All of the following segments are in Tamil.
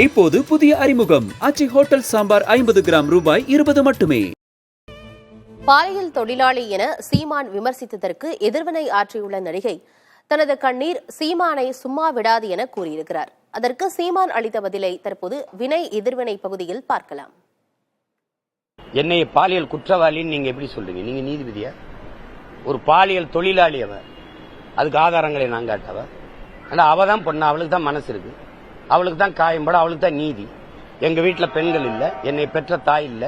இப்போது புதிய அறிமுகம் ஆச்சி ஹோட்டல் சாம்பார் 50 கிராம் ரூபாய் 20 மட்டுமே. பாலியல் தொழிலாளி என சீமான் விமர்சித்ததற்கு எதிர்வினை ஆற்றியுள்ள நடிகை தனது கண்ணீர் சீமானை சும்மா விடாது என கூறியிருக்கிறார். அதற்கு சீமான் அளித்த பதிலை தற்போது வினை எதிர்வினை பகுதியில் பார்க்கலாம். என்னை பாலியல் குற்றவாளின்னு நீங்க எப்படி சொல்றீங்க? நீங்க நீதிபதியா? ஒரு பாலியல் தொழிலாளி அவ, அதுக்கு ஆதாரங்களை நான் காட்டவ? ஆனா அவ தான் பொண்ணு, அவளுக்கு தான் மனசு இருக்கு, அவளுக்கு தான் காயம்பட, அவளுக்கு தான் நீதி. எங்க வீட்டுல பெண்கள் இல்ல, என்னை பெற்ற தாய் இல்ல,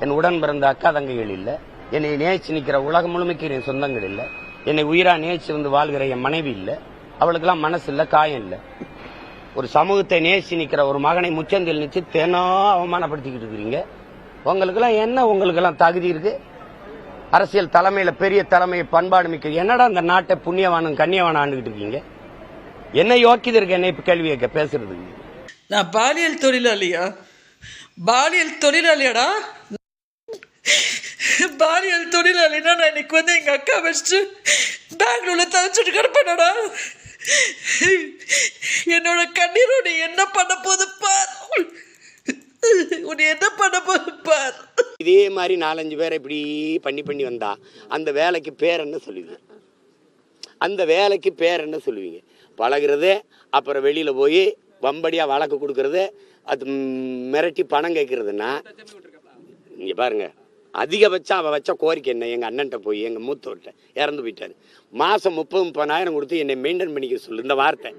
என் உடன் பிறந்த அக்கா தங்கைகள் இல்ல, என்னை நேசிச்சு நிக்கிற உலகம் முழுமைக்கு என் சொந்தங்கள் இல்ல, என்னை உயிரா நேசிச்சு வந்து வாழ்கிற என் மனைவி இல்ல, அவளுக்கு எல்லாம் மனசு இல்ல, காயம் இல்ல. ஒரு சமூகத்தை நேசிச்சு நிக்கிற ஒரு மகனை முச்சந்தில் நிச்சு தேனோ அவமானப்படுத்திக்கிட்டு இருக்கிறீங்க. உங்களுக்கு எல்லாம் என்ன, உங்களுக்கு எல்லாம் தகுதி இருக்கு? அரசியல் தலைமையில பெரிய தலைமையை பண்பாடு மிக்க என்னடா இந்த நாட்டை புண்ணியவானும் கண்ணியவான ஆண்டுகிட்டு இருக்கீங்க? என்ன யோக்கியது இருக்கு என்னை கேள்வி கேட்க பேசுறதுக்கு? நான் பாலியல் தொழிலாளியா? பாலியல் தொழிலாளியாடா? பாலியல் தொழிலாளினா நான் இன்னைக்கு வந்து எங்க அக்கா வச்சுட்டு பெங்களூர்ல தவிச்சிட்டு கிடப்பேனடா. என்னோட கண்ணீரோட என்ன பண்ண போது பார், உன்னை என்ன பண்ண போது பார். இதே மாதிரி 4-5 பேரை இப்படி பண்ணி வந்தா அந்த வேலைக்கு பேர் என்ன சொல்லுவீங்க? அந்த வேலைக்கு பேர் என்ன சொல்லுவீங்க? பழகிறது, அப்புறம் வெளியில போய் வம்படியா வழக்கு கொடுக்கறது, அது மிரட்டி பணம் கேட்கறதுன்னா இங்க பாருங்க. அதிகபட்சம் அவ வச்ச கோரிக்கை என்ன? எங்க அண்ணன்ட்ட போய், எங்க மூத்தவர்கிட்ட இறந்து போயிட்டாரு, மாசம் 30-30,000 கொடுத்து என்னை மெயின்டைன் பண்ணிக்க சொல்லு. இந்த வார்த்தை.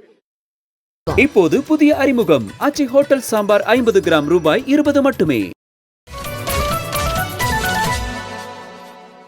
இப்போது புதிய அறிமுகம் ஆச்சி ஹோட்டல் சாம்பார் 50 கிராம் ரூபாய் 20 மட்டுமே.